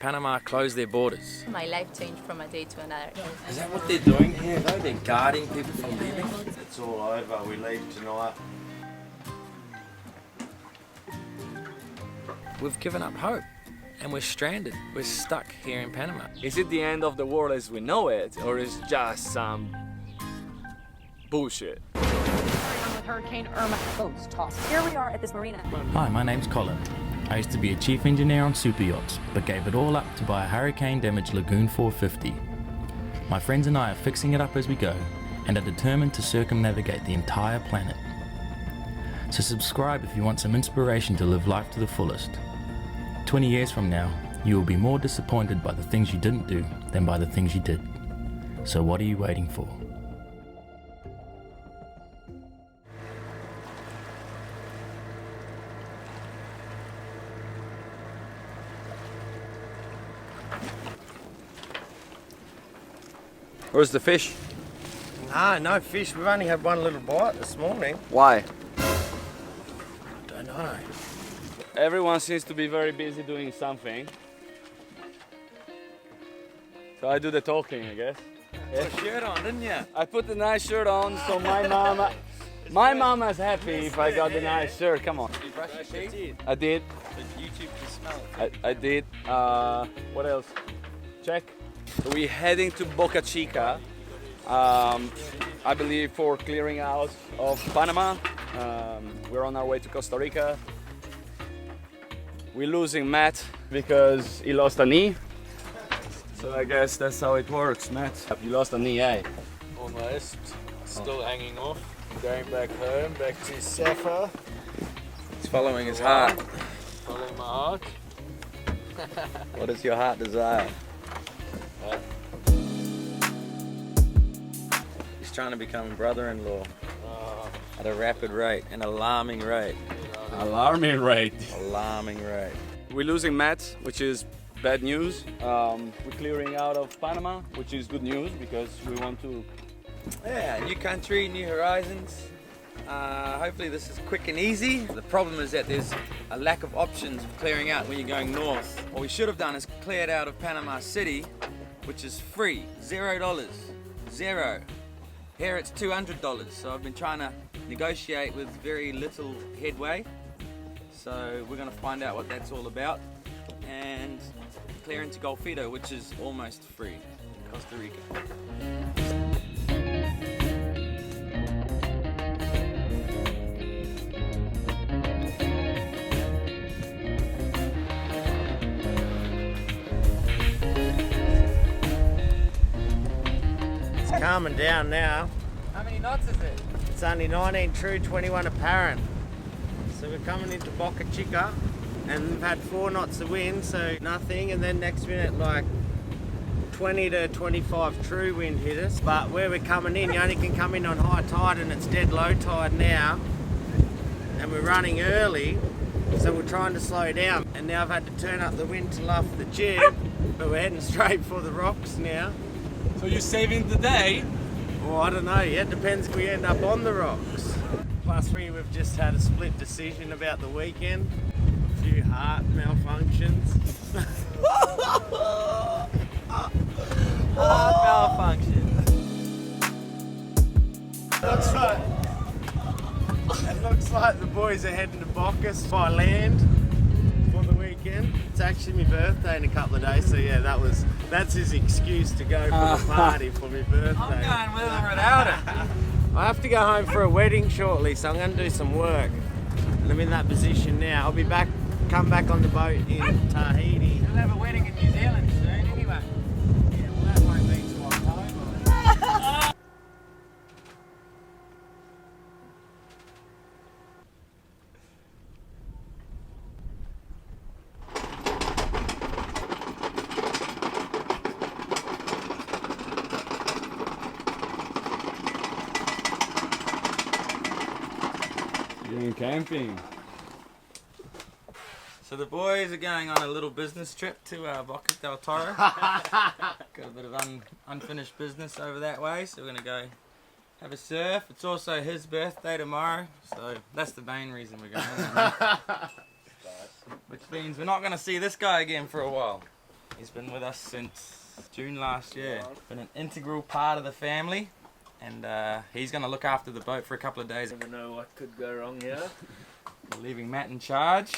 Panama closed their borders. My life changed from a day to another. Is that what they're doing here though? They're guarding people from leaving? It's all over, we leave tonight. We've given up hope and we're stranded. We're stuck here in Panama. Is it the end of the world as we know it, or is it just some bullshit? With Hurricane Irma, boats tossed. Here we are at this marina. Hi, my name's Colin. I used to be a chief engineer on super yachts, but gave it all up to buy a hurricane-damaged Lagoon 450. My friends and I are fixing it up as we go, and are determined to circumnavigate the entire planet. So subscribe if you want some inspiration to live life to the fullest. 20 years from now, you will be more disappointed by the things you didn't do than by the things you did. So what are you waiting for? Where's the fish? No fish. We've only had one little bite this morning. Why? Don't know. Everyone seems to be very busy doing something. So I do the talking, I guess. Put a shirt on, didn't you? I put the nice shirt on, so my mama's happy if I got the nice shirt. Come on. You brush your teeth? I did. But YouTube can smell it. I did. What else? Check. We're heading to Boca Chica. I believe for clearing out of Panama. We're on our way to Costa Rica. We're losing Matt because he lost a knee. So I guess that's how it works, Matt. You lost a knee, eh? Almost. Still hanging off. Going back home, back to Safa. He's following his heart. Following my heart. What does your heart desire? He's trying to become brother-in-law at a rapid rate, an alarming rate. Alarming rate. Alarming rate. We're losing Matt, which is bad news. We're clearing out of Panama, which is good news because we want to. Yeah, new country, new horizons. Hopefully this is quick and easy. The problem is that there's a lack of options for clearing out when you're going north. What we should have done is cleared out of Panama City, which is free, $0. Zero. Here it's $200. So I've been trying to negotiate with very little headway. So we're gonna find out what that's all about. And clear into Golfito, which is almost free in Costa Rica. Calming down now. How many knots is it? It's only 19 true, 21 apparent. So we're coming into Boca Chica and we've had 4 knots of wind, so nothing, and then next minute like 20 to 25 true wind hit us. But where we're coming in, you only can come in on high tide and it's dead low tide now. And we're running early, so we're trying to slow down. And now I've had to turn up the wind to luff the jib, but we're heading straight for the rocks now. So you're saving the day? Well, I don't know yet, depends if we end up on the rocks. Plus we've just had a split decision about the weekend. A few heart malfunctions. Heart malfunction. It looks like the boys are heading to Boca by land for the weekend. It's actually my birthday in a couple of days, so yeah, that's his excuse to go for the party for my birthday. I'm going with or without it. I have to go home for a wedding shortly, so I'm going to do some work. And I'm in that position now. I'll be back, come back on the boat in Tahiti. We'll have a wedding in New Zealand soon anyway. Yeah, well that won't be till October. Doing camping. So the boys are going on a little business trip to Boca del Toro. Got a bit of unfinished business over that way, so we're going to go have a surf. It's also his birthday tomorrow, so that's the main reason we're going. Which means we're not going to see this guy again for a while. He's been with us since June last year. Been an integral part of the family, and he's going to look after the boat for a couple of days. Never know what could go wrong here. We're leaving Matt in charge.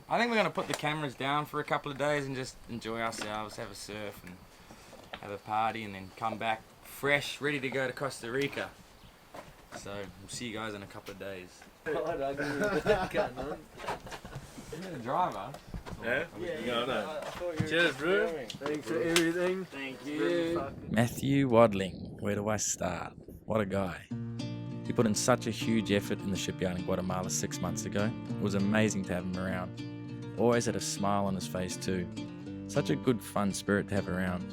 I think we're going to put the cameras down for a couple of days and just enjoy ourselves, have a surf and have a party, and then come back fresh, ready to go to Costa Rica. So we'll see you guys in a couple of days. What I can do with that gun on. You're the driver. Yeah? Yeah, no. I thought you were Cheers, just bro. filming. Thanks for everything. Thank Really you. fucking- Matthew Wadling, where do I start? What a guy. He put in such a huge effort in the shipyard in Guatemala 6 months ago. It was amazing to have him around. Always had a smile on his face too. Such a good, fun spirit to have around.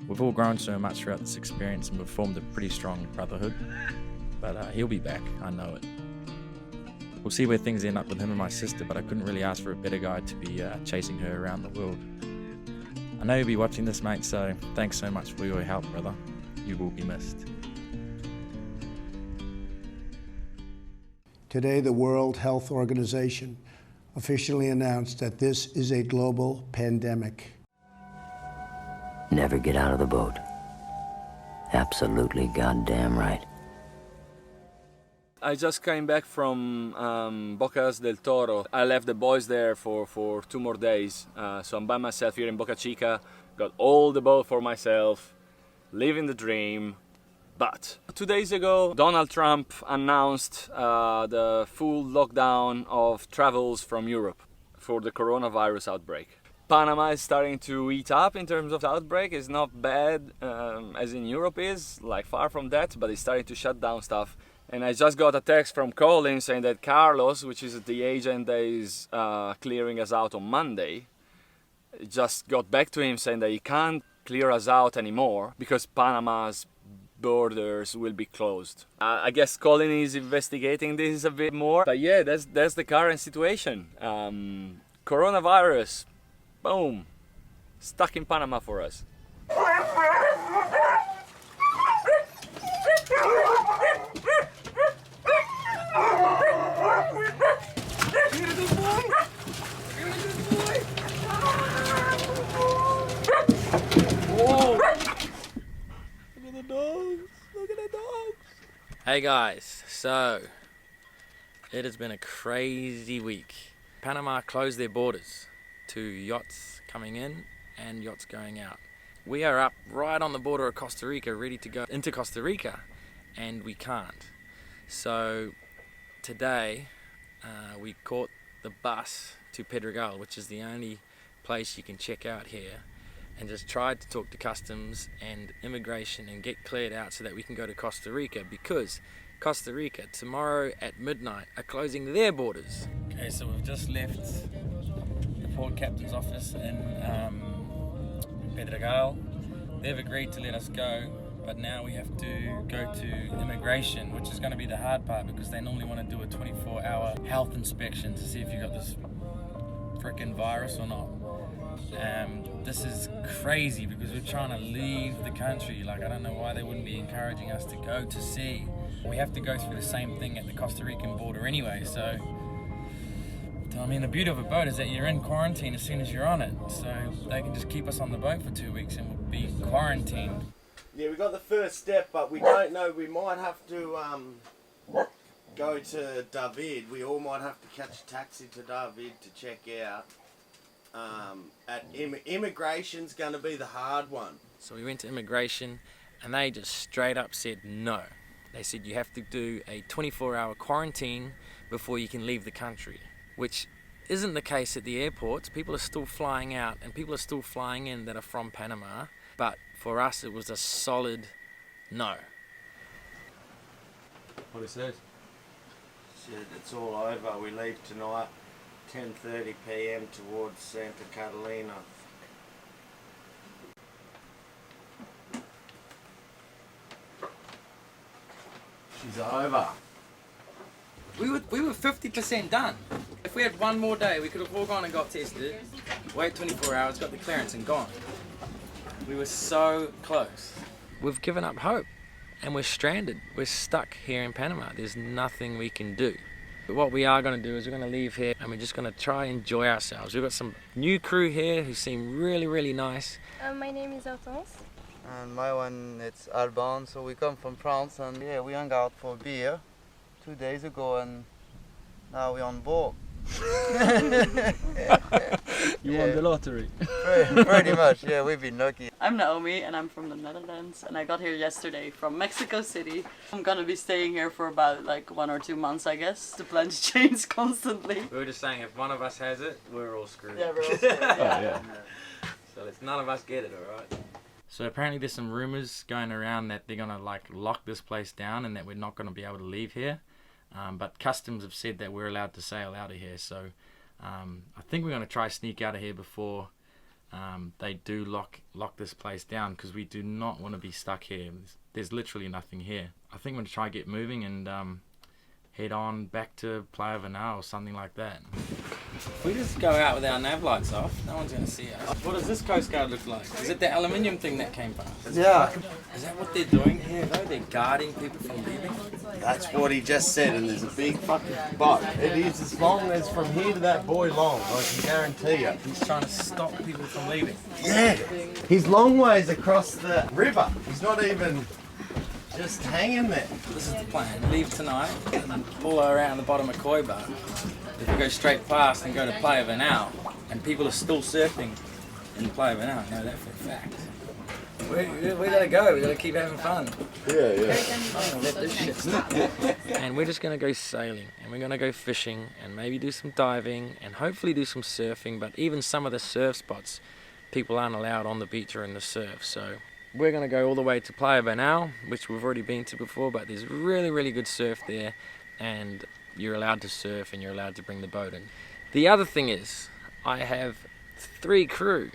We've all grown so much throughout this experience and we've formed a pretty strong brotherhood. But he'll be back, I know it. We'll see where things end up with him and my sister, but I couldn't really ask for a better guy to be chasing her around the world. I know you'll be watching this, mate, so thanks so much for your help, brother. You will be missed. Today, the World Health Organization officially announced that this is a global pandemic. Never get out of the boat. Absolutely goddamn right. I just came back from Boca del Toro. I left the boys there for 2 more days. So I'm by myself here in Boca Chica. Got all the boat for myself, living the dream. But 2 days ago, Donald Trump announced the full lockdown of travels from Europe for the coronavirus outbreak. Panama is starting to eat up in terms of outbreak. It's not bad as in Europe is, like far from that, but it's starting to shut down stuff. And I just got a text from Colin saying that Carlos, which is the agent that is clearing us out on Monday, just got back to him saying that he can't clear us out anymore because Panama's borders will be closed. I guess Colin is investigating this a bit more. But yeah, that's the current situation. Coronavirus, boom, stuck in Panama for us. Hey guys, so it has been a crazy week. Panama closed their borders to yachts coming in and yachts going out. We are up right on the border of Costa Rica, ready to go into Costa Rica, and we can't. So today we caught the bus to Pedregal, which is the only place you can check out here, and just tried to talk to customs and immigration and get cleared out so that we can go to Costa Rica, because Costa Rica tomorrow at midnight are closing their borders. Okay, so we've just left the port captain's office in Pedregal. They've agreed to let us go, but now we have to go to immigration, which is going to be the hard part because they normally want to do a 24-hour health inspection to see if you got this frickin' virus or not. This is crazy because we're trying to leave the country. Like, I don't know why they wouldn't be encouraging us to go to sea. We have to go through the same thing at the Costa Rican border anyway, so I mean, the beauty of a boat is that you're in quarantine as soon as you're on it, so they can just keep us on the boat for 2 weeks and we'll be quarantined. Yeah, we got the first step, but we don't know. We might have to go to David. We all might have to catch a taxi to David to check out. Immigration's going to be the hard one. So we went to immigration and they just straight up said no. They said you have to do a 24-hour quarantine before you can leave the country, which isn't the case at the airports. People are still flying out and people are still flying in that are from Panama, but for us it was a solid no. What it says? Said it's all over. We leave tonight, 10:30 p.m. towards Santa Catalina. She's over. We were 50% done. If we had one more day, we could have all gone and got tested, wait 24 hours, got the clearance and gone. We were so close. We've given up hope and we're stranded. We're stuck here in Panama. There's nothing we can do. But what we are going to do is we're going to leave here and we're just going to try and enjoy ourselves. We've got some new crew here who seem really, really nice. My name is Hortense. And my one, it's Alban. So we come from France, and yeah, we hung out for beer 2 days ago, and now we're on board. You won the lottery. Pretty much, yeah, we've been lucky. I'm Naomi and I'm from the Netherlands, and I got here yesterday from Mexico City. I'm gonna be staying here for about like 1 or 2 months, I guess. The plans change constantly. We were just saying if one of us has it, we're all screwed. Yeah, we're all screwed. Yeah. So let's none of us get it, alright? So apparently there's some rumors going around that they're gonna like lock this place down and that we're not gonna be able to leave here. But customs have said that we're allowed to sail out of here, so I think we're gonna try sneak out of here before they do lock this place down, because we do not want to be stuck here. There's literally nothing here. I think we're gonna try get moving and head on back to Playa Vanal or something like that. If we just go out with our nav lights off, no one's going to see us. What does this Coast Guard look like? Is it the aluminium thing that came past? Yeah. Is that what they're doing here though? They're guarding people from leaving? That's what he just said, and there's a big fucking but. It is as long as from here to that buoy long, I can guarantee you. He's trying to stop people from leaving. Yeah. He's long ways across the river. He's not even just hanging there. This is the plan. Leave tonight and then pull around the bottom of Coiba. If we go straight past and go to Playa Vanal, and people are still surfing in Playa Vanal, I know that for a fact. We gotta go, we gotta keep having fun. Yeah. Let this shit stop. And we're just gonna go sailing, and we're gonna go fishing, and maybe do some diving, and hopefully do some surfing, but even some of the surf spots, people aren't allowed on the beach or in the surf, so we're gonna go all the way to Playa Vanal, which we've already been to before, but there's really, really good surf there, and you're allowed to surf and you're allowed to bring the boat in. The other thing is, I have 3 crew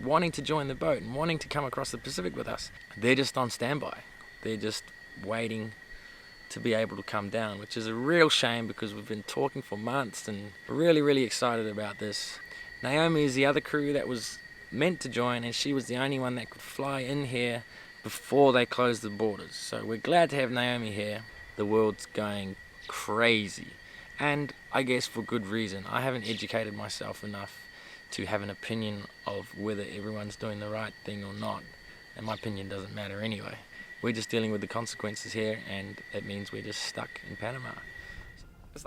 wanting to join the boat and wanting to come across the Pacific with us. They're just on standby. They're just waiting to be able to come down, which is a real shame because we've been talking for months and really, really excited about this. Naomi is the other crew that was meant to join, and she was the only one that could fly in here before they closed the borders. So we're glad to have Naomi here. The world's going crazy, and I guess for good reason. I haven't educated myself enough to have an opinion of whether everyone's doing the right thing or not, and my opinion doesn't matter anyway. We're just dealing with the consequences here, and it means we're just stuck in Panama.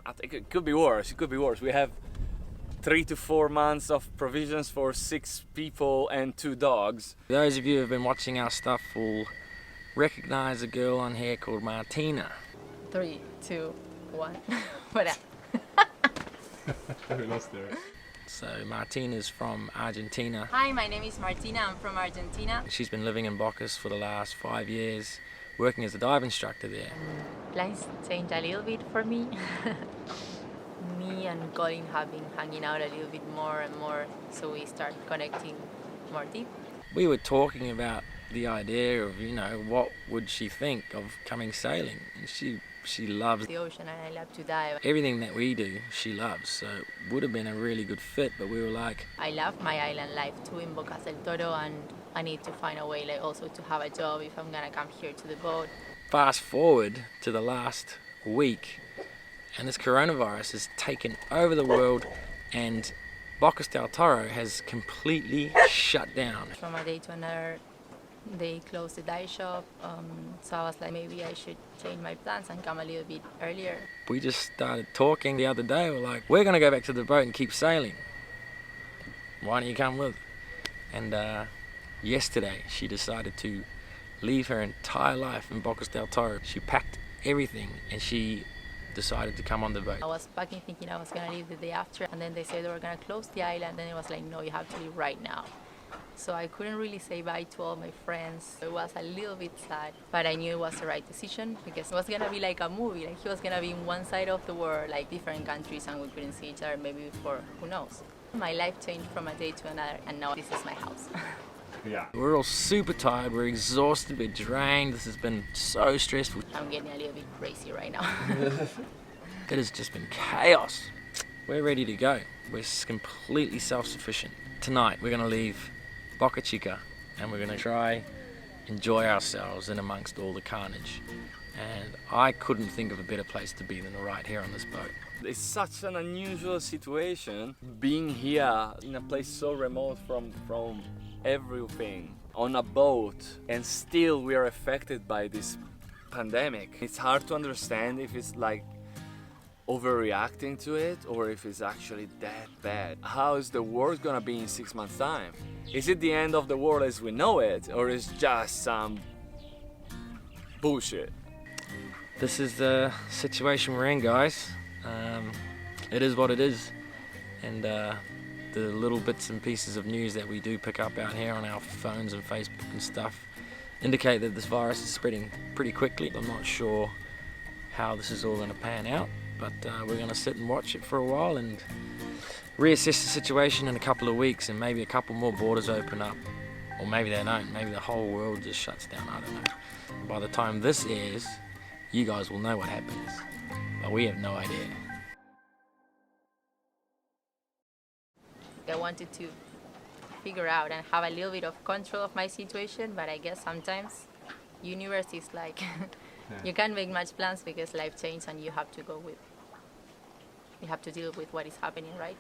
I think it could be worse. It could be worse. We have 3 to 4 months of provisions for 6 people and 2 dogs. Those of you who have been watching our stuff will recognize a girl on here called Martina. 3, 2, 1. Voilà. We lost there. So Martina's from Argentina. Hi, my name is Martina. I'm from Argentina. She's been living in Bocas for the last 5 years, working as a dive instructor there. Plans changed a little bit for me. Me and Colin have been hanging out a little bit more and more, so we start connecting more deep. We were talking about the idea of, what would she think of coming sailing? And she loves The ocean, and I love to dive. everything that we do, she loves, so it would have been a really good fit, but we were like, I love my island life too in Boca del Toro, and I need to find a way also to have a job if I'm gonna come here to the boat. fast forward to the last week, and this coronavirus has taken over the world, and Boca del Toro has completely shut down. From a day to another, they closed the dive shop, so I was like, maybe I should change my plans and come a little bit earlier. We just started talking the other day. We're like, we're gonna go back to the boat and keep sailing. Why don't you come with? And yesterday she decided to leave her entire life in Boca del Toro. She packed everything and she decided to come on the boat. I was packing thinking I was gonna leave the day after, and then they said they were gonna close the island, and it was like, no, you have to leave right now. So I couldn't really say bye to all my friends. It was a little bit sad, but I knew it was the right decision because it was gonna be like a movie. Like he was gonna be in one side of the world, like different countries, and we couldn't see each other maybe before, who knows. My life changed from a day to another, and now this is my house. Yeah. We're all super tired, we're exhausted, we're drained. This has been so stressful. I'm getting a little bit crazy right now. It has just been chaos. We're ready to go. We're completely self-sufficient. Tonight we're gonna leave Boca Chica and we're gonna try enjoy ourselves in amongst all the carnage. and I couldn't think of a better place to be than right here on this boat. It's such an unusual situation being here in a place so remote from everything on a boat, and still we are affected by this pandemic. It's hard to understand if it's like overreacting to it or if it's actually that bad. How is the world gonna be in 6 months' time? Is it the end of the world as we know it, or is just some bullshit? This is the situation we're in, guys. It is what it is, and the little bits and pieces of news that we do pick up out here on our phones and Facebook and stuff indicate that this virus is spreading pretty quickly. I'm not sure how this is all going to pan out, but we're going to sit and watch it for a while and reassess the situation in a couple of weeks, and maybe a couple more borders open up, or maybe they don't. Maybe the whole world just shuts down. I don't know. By the time this airs, you guys will know what happens, but we have no idea. I wanted to figure out and have a little bit of control of my situation, but I guess sometimes universe is like you can't make much plans because life changes and you have to deal with what is happening, right?